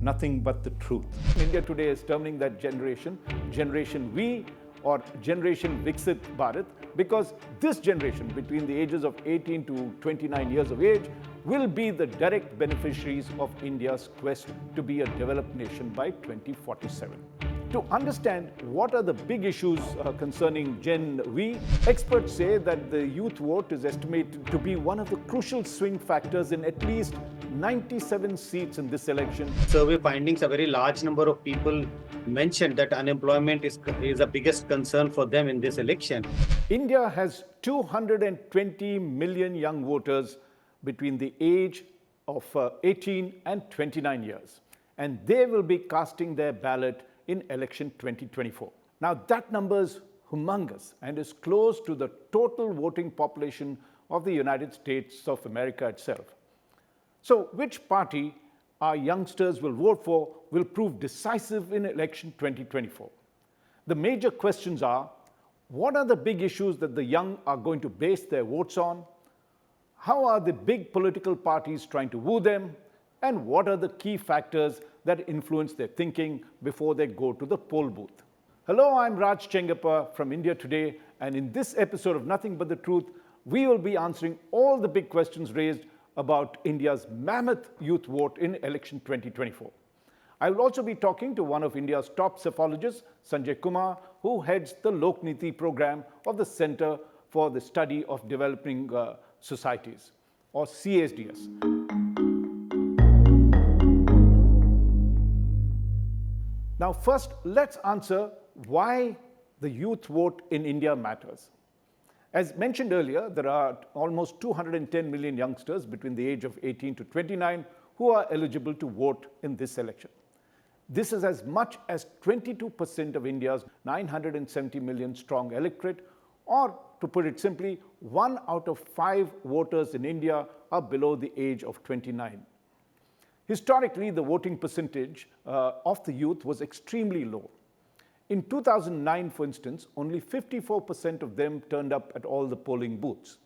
nothing but the truth. India today is terming that generation Generation V or Generation Viksit Bharat, because this generation between the ages of 18 to 29 years of age will be the direct beneficiaries of India's quest to be a developed nation by 2047. To understand what are the big issues concerning Gen V, experts say that the youth vote is estimated to be one of the crucial swing factors in at least 97 seats in this election. Survey findings, a very large number of people mentioned that unemployment is the biggest concern for them in this election. India has 220 million young voters between the age of 18 and 29 years, and they will be casting their ballot in election 2024. Now that number is humongous and is close to the total voting population of the United States of America itself. So which party our youngsters will vote for will prove decisive in election 2024. The major questions are, what are the big issues that the young are going to base their votes on? How are the big political parties trying to woo them? And what are the key factors that influence their thinking before they go to the poll booth? Hello, I'm Raj Chengappa from India Today, and in this episode of Nothing But the Truth, we will be answering all the big questions raised about India's mammoth youth vote in election 2024. I will also be talking to one of India's top psephologists, Sanjay Kumar, who heads the Lokniti program of the Center for the Study of Developing Societies, or CSDS. Now, first, let's answer why the youth vote in India matters. As mentioned earlier, there are almost 210 million youngsters between the age of 18 to 29 who are eligible to vote in this election. This is as much as 22% of India's 970 million strong electorate, or to put it simply, 1 out of 5 voters in India are below the age of 29. Historically, the voting percentage of the youth was extremely low. In 2009, for instance, only 54% of them turned up at all the polling booths.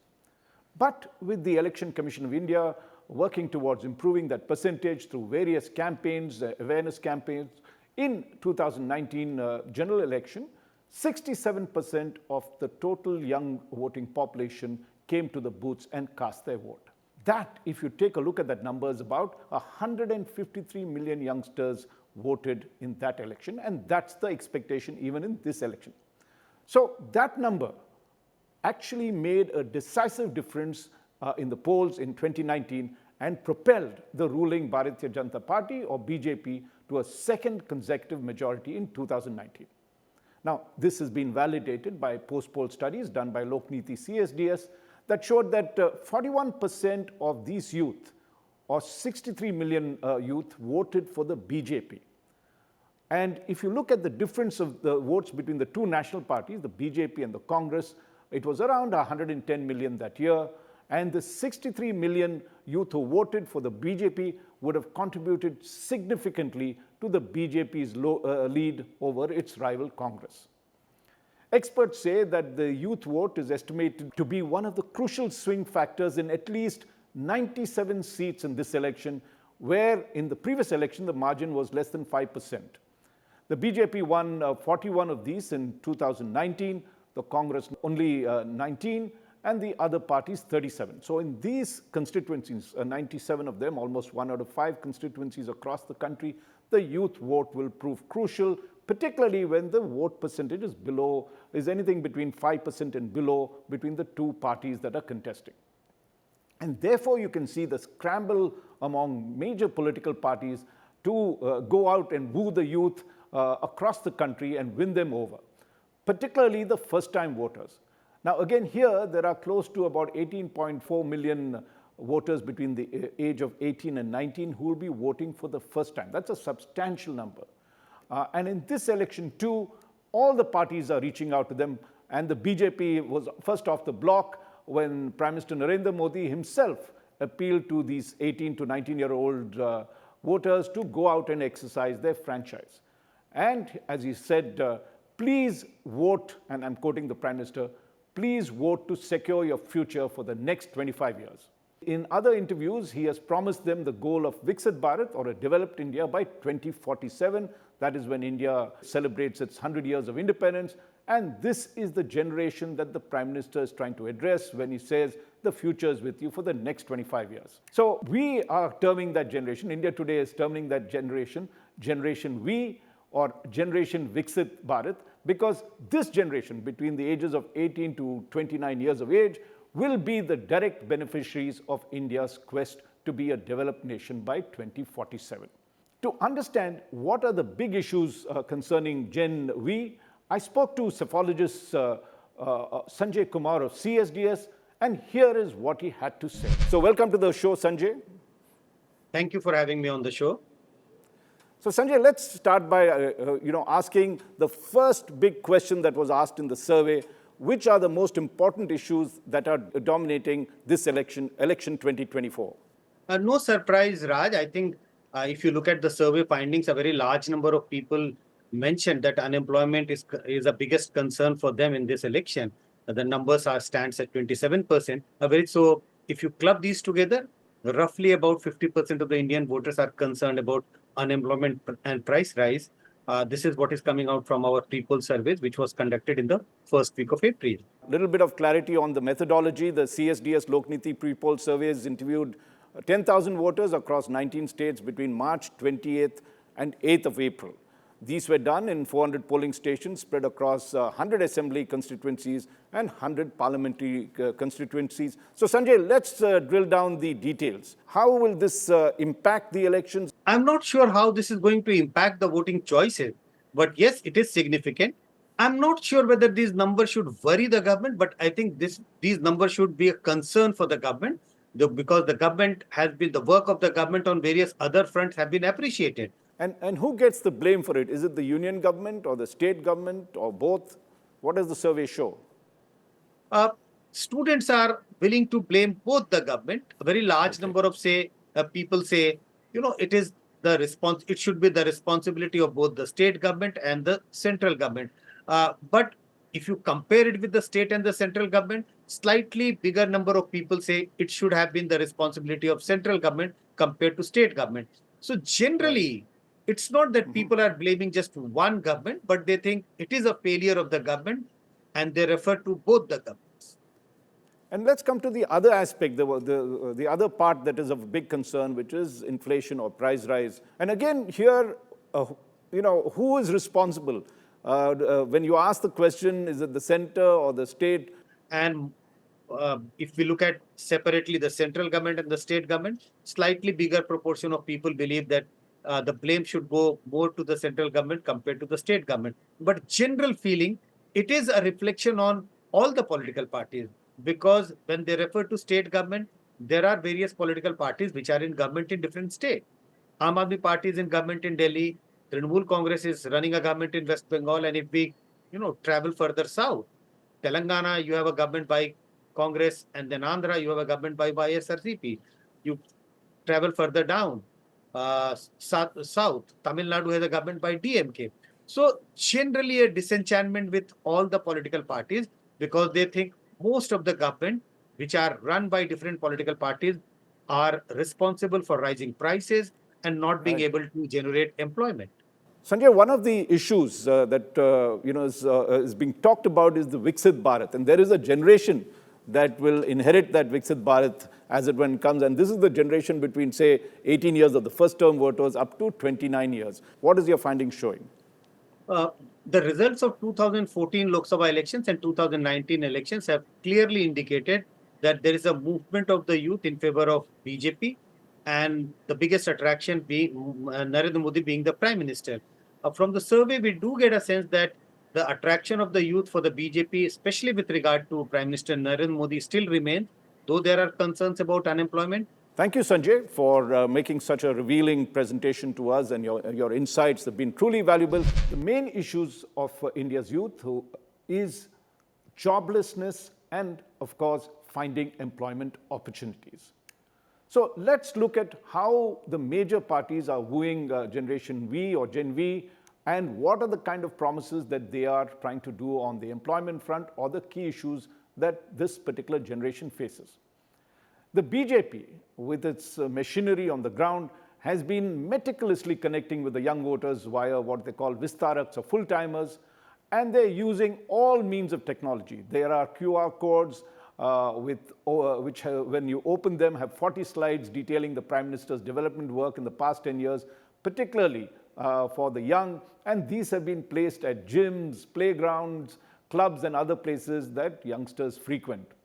But with the Election Commission of India working towards improving that percentage through various campaigns, awareness campaigns, in 2019 general election, 67% of the total young voting population came to the booths and cast their vote. That, if you take a look at that number, is about 153 million youngsters voted in that election, and that's the expectation even in this election. So that number actually made a decisive difference in the polls in 2019 and propelled the ruling Bharatiya Janata Party, or BJP, to a second consecutive majority in 2019. Now, this has been validated by post-poll studies done by Lokniti CSDS that showed that 41% of these youth, or 63 million youth, voted for the BJP. And if you look at the difference of the votes between the two national parties, the BJP and the Congress, it was around 110 million that year, and the 63 million youth who voted for the BJP would have contributed significantly to the BJP's lead over its rival Congress. Experts say that the youth vote is estimated to be one of the crucial swing factors in at least 97 seats in this election, where in the previous election the margin was less than 5%. The BJP won 41 of these in 2019, the Congress only 19, and the other parties 37. So in these constituencies, 97 of them, almost 1 out of 5 constituencies across the country, the youth vote will prove crucial, particularly when the vote percentage is anything between 5% and below between the two parties that are contesting. And therefore, you can see the scramble among major political parties to go out and woo the youth across the country and win them over, particularly the first-time voters. Now, again, here there are close to about 18.4 million voters between the age of 18 and 19 who will be voting for the first time. That's a substantial number. And in this election, too, all the parties are reaching out to them, and the BJP was first off the block when Prime Minister Narendra Modi himself appealed to these 18 to 19-year-old voters to go out and exercise their franchise. And as he said, please vote, and I'm quoting the Prime Minister, please vote to secure your future for the next 25 years. In other interviews, he has promised them the goal of Viksit Bharat, or a developed India, by 2047. That is when India celebrates its 100 years of independence. And this is the generation that the Prime Minister is trying to address when he says the future is with you for the next 25 years. So we are terming that generation, India Today is terming that generation, Generation V, or Generation Viksit Bharat, because this generation between the ages of 18 to 29 years of age will be the direct beneficiaries of India's quest to be a developed nation by 2047. To understand what are the big issues concerning Gen V, I spoke to psephologist Sanjay Kumar of CSDS, and here is what he had to say. So welcome to the show, Sanjay. Thank you for having me on the show. So Sanjay, let's start by asking the first big question that was asked in the survey. Which are the most important issues that are dominating this election 2024? No surprise, Raj. I think if you look at the survey findings, a very large number of people mentioned that unemployment is the biggest concern for them in this election. The numbers stands at 27%. So if you club these together, roughly about 50% of the Indian voters are concerned about unemployment and price rise. This is what is coming out from our pre-poll surveys, which was conducted in the first week of April. A little bit of clarity on the methodology. The CSDS Lokniti pre-poll surveys interviewed 10,000 voters across 19 states between March 28th and 8th of April. These were done in 400 polling stations spread across 100 assembly constituencies and 100 parliamentary constituencies. So Sanjay, let's drill down the details. How will this impact the elections? I'm not sure how this is going to impact the voting choices, but yes, it is significant. I'm not sure whether these numbers should worry the government, but I think these numbers should be a concern for the government because the work of the government on various other fronts have been appreciated. And who gets the blame for it? Is it the union government or the state government or both? What does the survey show? Students are willing to blame both the government. A very large number of people say, it should be the responsibility of both the state government and the central government. But if you compare it with the state and the central government, slightly bigger number of people say it should have been the responsibility of central government compared to state government. So generally, it's not that people are blaming just one government, but they think it is a failure of the government and they refer to both the governments. And let's come to the other aspect, the other part that is of big concern, which is inflation or price rise. And again, here, who is responsible? When you ask the question, is it the center or the state? And if we look at separately the central government and the state government, slightly bigger proportion of people believe that the blame should go more to the central government compared to the state government. But general feeling, it is a reflection on all the political parties, because when they refer to state government, there are various political parties which are in government in different states. Aam Aadmi Party is in government in Delhi, Trinamool Congress is running a government in West Bengal, and if we travel further south, Telangana, you have a government by Congress, and then Andhra, you have a government by YSRCP. You travel further down, south, Tamil Nadu has a government by DMK. So generally a disenchantment with all the political parties, because they think most of the government, which are run by different political parties, are responsible for rising prices and not being able to generate employment. Sanjay, one of the issues that is being talked about is the Viksit Bharat, and there is a generation that will inherit that Viksit Bharat as it when it comes, and this is the generation between, say, 18 years of the first-term voters up to 29 years. What is your findings showing? The results of 2014 Lok Sabha elections and 2019 elections have clearly indicated that there is a movement of the youth in favor of BJP, and the biggest attraction being Narendra Modi being the Prime Minister. From the survey, we do get a sense that the attraction of the youth for the BJP, especially with regard to Prime Minister Narendra Modi, still remains, though there are concerns about unemployment. Thank you, Sanjay, for making such a revealing presentation to us, and your insights have been truly valuable. The main issues of India's youth is joblessness and, of course, finding employment opportunities. So let's look at how the major parties are wooing Generation V or Gen V, and what are the kind of promises that they are trying to do on the employment front or the key issues that this particular generation faces. The BJP, with its machinery on the ground, has been meticulously connecting with the young voters via what they call Vistaraks or full-timers, and they're using all means of technology. There are QR codes which, when you open them, have 40 slides detailing the Prime Minister's development work in the past 10 years, particularly for the young, and these have been placed at gyms, playgrounds, clubs, and other places that youngsters frequent.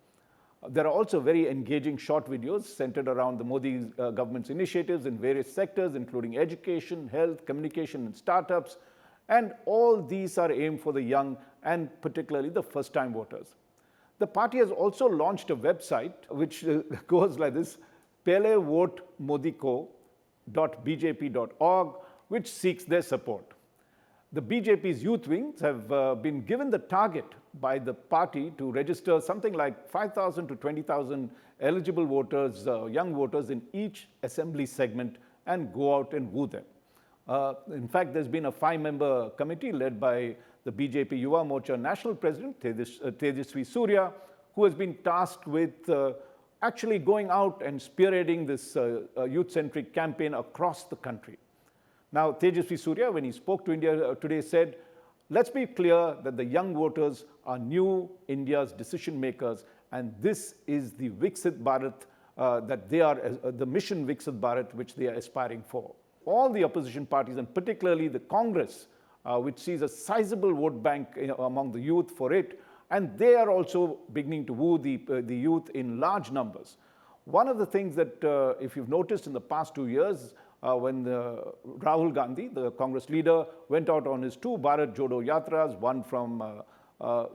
There are also very engaging short videos centered around the Modi government's initiatives in various sectors, including education, health, communication, and startups. And all these are aimed for the young and particularly the first-time voters. The party has also launched a website which goes like this: pelevotmodiko.bjp.org, which seeks their support. The BJP's youth wings have been given the target by the party to register something like 5,000 to 20,000 eligible voters, young voters in each assembly segment, and go out and woo them. In fact, there's been a 5-member committee led by the BJP Yuva Morcha National President, Tejasvi Surya, who has been tasked with actually going out and spearheading this youth-centric campaign across the country. Now, Tejasvi Surya, when he spoke to India today, said, "Let's be clear that the young voters are new India's decision makers, and this is the Viksit Bharat that they are, the mission Viksit Bharat which they are aspiring for." All the opposition parties, and particularly the Congress, which sees a sizable vote bank among the youth for it, and they are also beginning to woo the youth in large numbers. One of the things that, if you've noticed in the past 2 years, when Rahul Gandhi, the Congress leader, went out on his 2 Bharat Jodo Yatras, one from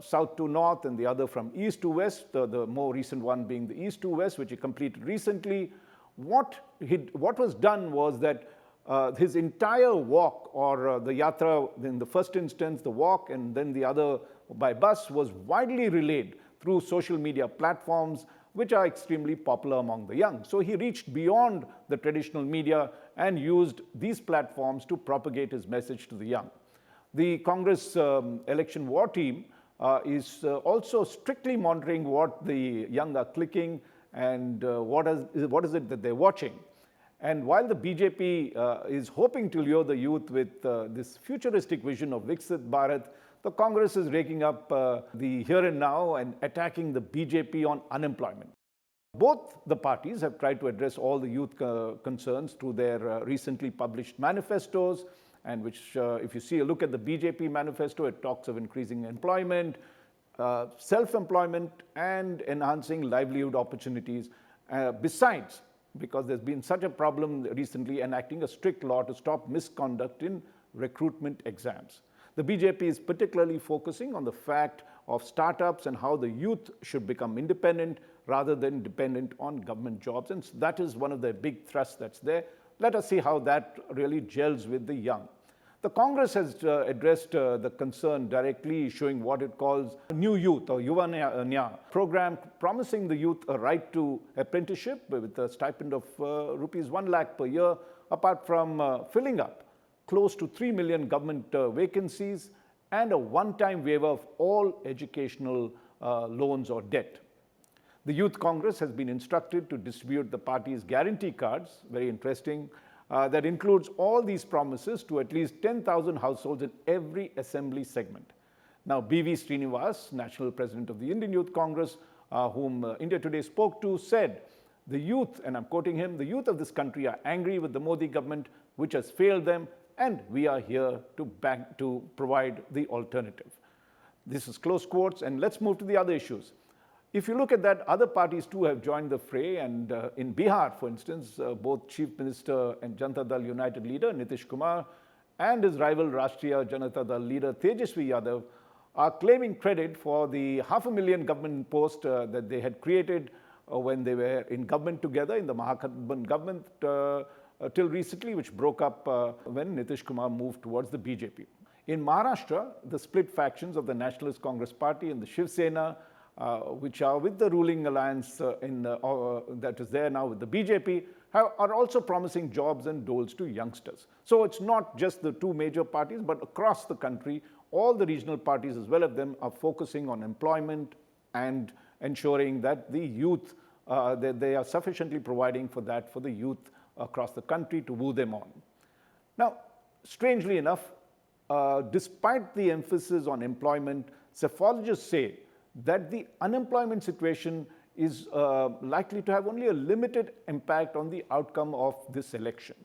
south to north and the other from east to west, the more recent one being the east to west, which he completed recently. What was done was that his entire walk, or the yatra in the first instance, the walk, and then the other by bus, was widely relayed through social media platforms, which are extremely popular among the young. So he reached beyond the traditional media and used these platforms to propagate his message to the young. The Congress election war team is also strictly monitoring what the young are clicking and what is it that they're watching. And while the BJP is hoping to lure the youth with this futuristic vision of Viksit Bharat, the Congress is raking up the here and now and attacking the BJP on unemployment. Both the parties have tried to address all the youth concerns through their recently published manifestos, and which, if you see a look at the BJP manifesto, it talks of increasing employment, self-employment, and enhancing livelihood opportunities. Besides, because there's been such a problem recently, enacting a strict law to stop misconduct in recruitment exams. The BJP is particularly focusing on the fact of startups and how the youth should become independent rather than dependent on government jobs. And that is one of the big thrusts that's there. Let us see how that really gels with the young. The Congress has addressed the concern directly, issuing what it calls New Youth or Yuva Nya program, promising the youth a right to apprenticeship with a stipend of rupees 1 lakh per year, apart from filling up close to 3 million government vacancies and a one-time waiver of all educational loans or debt. The Youth Congress has been instructed to distribute the party's guarantee cards, very interesting, that includes all these promises to at least 10,000 households in every assembly segment. Now, B.V. Srinivas, National President of the Indian Youth Congress, whom India Today spoke to, said, "The youth," and I'm quoting him, "the youth of this country are angry with the Modi government, which has failed them, and we are here to provide the alternative." This is close quotes, and let's move to the other issues. If you look at that, other parties too have joined the fray, and in Bihar, for instance, both Chief Minister and Janata Dal United leader Nitish Kumar and his rival Rashtriya Janata Dal leader Tejasvi Yadav are claiming credit for the 500,000 government posts that they had created when they were in government together in the Mahagathbandhan government till recently, which broke up when Nitish Kumar moved towards the BJP. In Maharashtra, the split factions of the Nationalist Congress Party and the Shiv Sena, which are with the ruling alliance that is there now with the BJP, are also promising jobs and doles to youngsters. So it's not just the two major parties, but across the country, all the regional parties as well as them are focusing on employment and ensuring that the youth they are sufficiently providing for that for the youth across the country to woo them on. Now, strangely enough, despite the emphasis on employment, psephologists say that the unemployment situation is likely to have only a limited impact on the outcome of this election.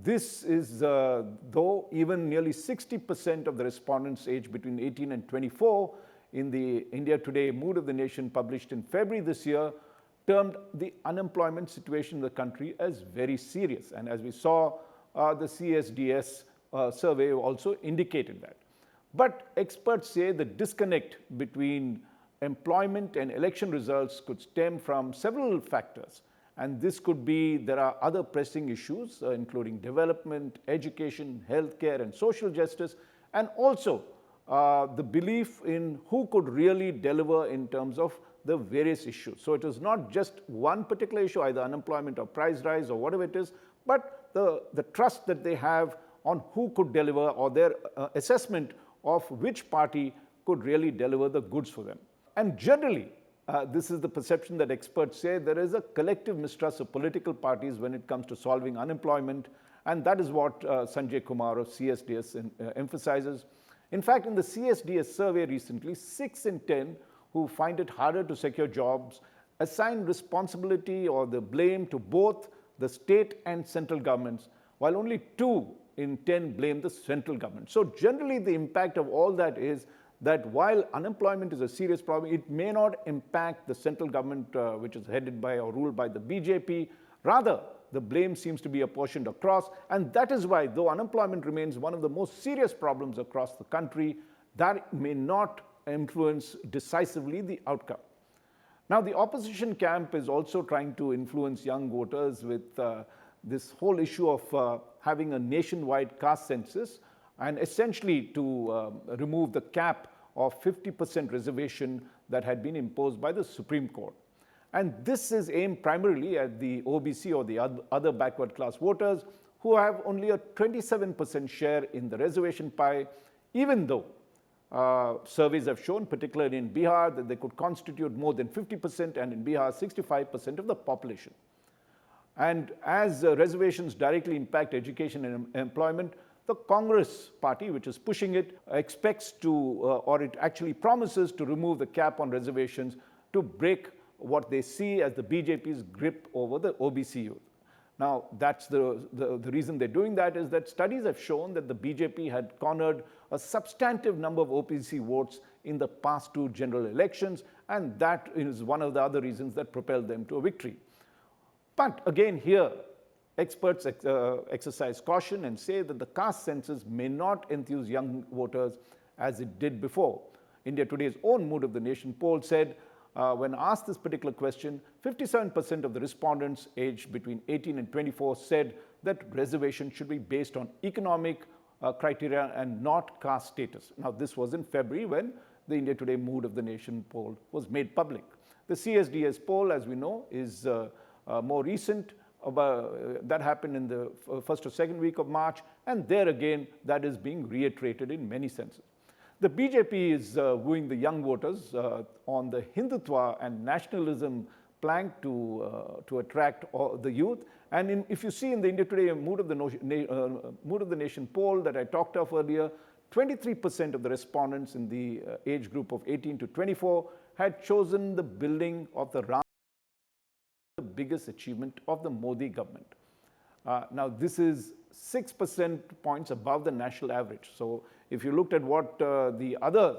This is, though even nearly 60% of the respondents aged between 18 and 24 in the India Today Mood of the Nation published in February this year termed the unemployment situation in the country as very serious. And as we saw, the CSDS survey also indicated that. But experts say the disconnect between employment and election results could stem from several factors. And this could be, there are other pressing issues, including development, education, healthcare, and social justice, and also the belief in who could really deliver in terms of the various issues. So it is not just one particular issue, either unemployment or price rise or whatever it is, but the trust that they have on who could deliver, or their assessment of which party could really deliver the goods for them. And generally, this is the perception that experts say there is a collective mistrust of political parties when it comes to solving unemployment, and that is what Sanjay Kumar of CSDS emphasizes. In fact, in the CSDS survey recently, 6 in 10 who find it harder to secure jobs assign responsibility or the blame to both the state and central governments, while only 2 in 10 blame the central government. So generally, the impact of all that is that while unemployment is a serious problem, it may not impact the central government, which is headed by or ruled by the BJP. Rather, the blame seems to be apportioned across, and that is why, though unemployment remains one of the most serious problems across the country, that may not influence decisively the outcome. Now, the opposition camp is also trying to influence young voters with this whole issue of having a nationwide caste census, and essentially to remove the cap of 50% reservation that had been imposed by the Supreme Court. And this is aimed primarily at the OBC or the other backward class voters who have only a 27% share in the reservation pie, even though surveys have shown, particularly in Bihar, that they could constitute more than 50%, and in Bihar, 65% of the population. And as reservations directly impact education and employment, the Congress party, which is pushing it, expects to, or it actually promises to remove the cap on reservations to break what they see as the BJP's grip over the OBC youth. Now, that's the reason they're doing that is that studies have shown that the BJP had cornered a substantive number of OBC votes in the past 2 general elections, and that is one of the other reasons that propelled them to a victory. But again, here, experts exercise caution and say that the caste census may not enthuse young voters as it did before. India Today's own Mood of the Nation poll said, when asked this particular question, 57% of the respondents aged between 18 and 24 said that reservation should be based on economic criteria and not caste status. Now, this was in February when the India Today Mood of the Nation poll was made public. The CSDS poll, as we know, is more recent. That happened in the first or second week of March, and there again, that is being reiterated in many senses. The BJP is wooing the young voters on the Hindutva and nationalism plank to attract the youth. And if you see in the India Today Mood of the Nation poll that I talked of earlier, 23% of the respondents in the age group of 18 to 24 had chosen the building of the Ram, the biggest achievement of the Modi government. Now, this is 6% points above the national average. So if you looked at what the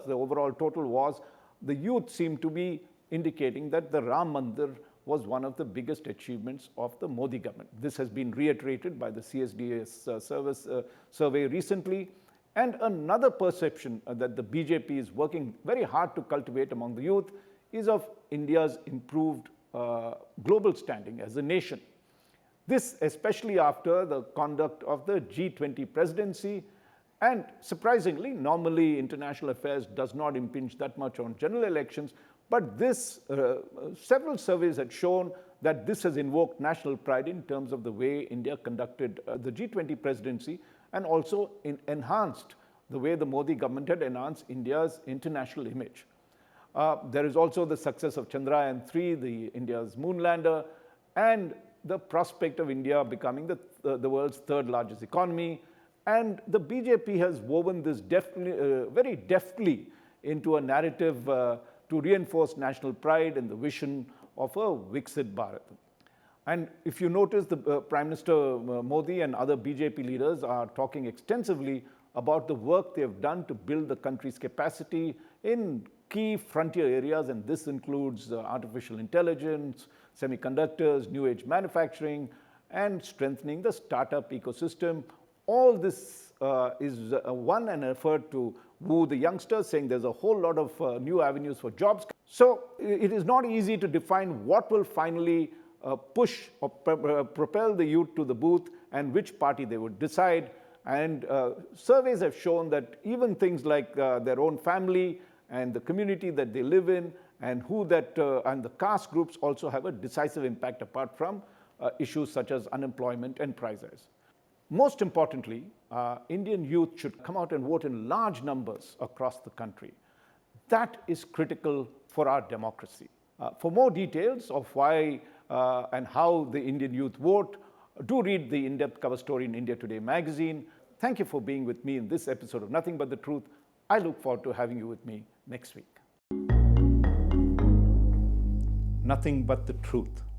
overall total was, the youth seemed to be indicating that the Ram Mandir was one of the biggest achievements of the Modi government. This has been reiterated by the CSDS survey recently. And another perception that the BJP is working very hard to cultivate among the youth is of India's improved global standing as a nation. This especially after the conduct of the G20 presidency, and surprisingly, normally international affairs does not impinge that much on general elections, but this, several surveys had shown that this has invoked national pride in terms of the way India conducted the G20 presidency, and also enhanced the way the Modi government had enhanced India's international image. There is also the success of Chandrayaan-3, India's moon lander, and the prospect of India becoming the world's third largest economy. And the BJP has woven this very deftly into a narrative to reinforce national pride and the vision of a Viksit Bharat. And if you notice, the Prime Minister Modi and other BJP leaders are talking extensively about the work they have done to build the country's capacity in key frontier areas, and this includes artificial intelligence, semiconductors, new age manufacturing, and strengthening the startup ecosystem. All this is an effort to woo the youngsters, saying there's a whole lot of new avenues for jobs. So it is not easy to define what will finally push or propel the youth to the booth and which party they would decide. And surveys have shown that even things like their own family and the community that they live in and and the caste groups also have a decisive impact, apart from issues such as unemployment and price rise. Most importantly, Indian youth should come out and vote in large numbers across the country. That is critical for our democracy. For more details of why and how the Indian youth vote, do read the in-depth cover story in India Today magazine. Thank you for being with me in this episode of Nothing But the Truth. I look forward to having you with me next week. Nothing But the Truth.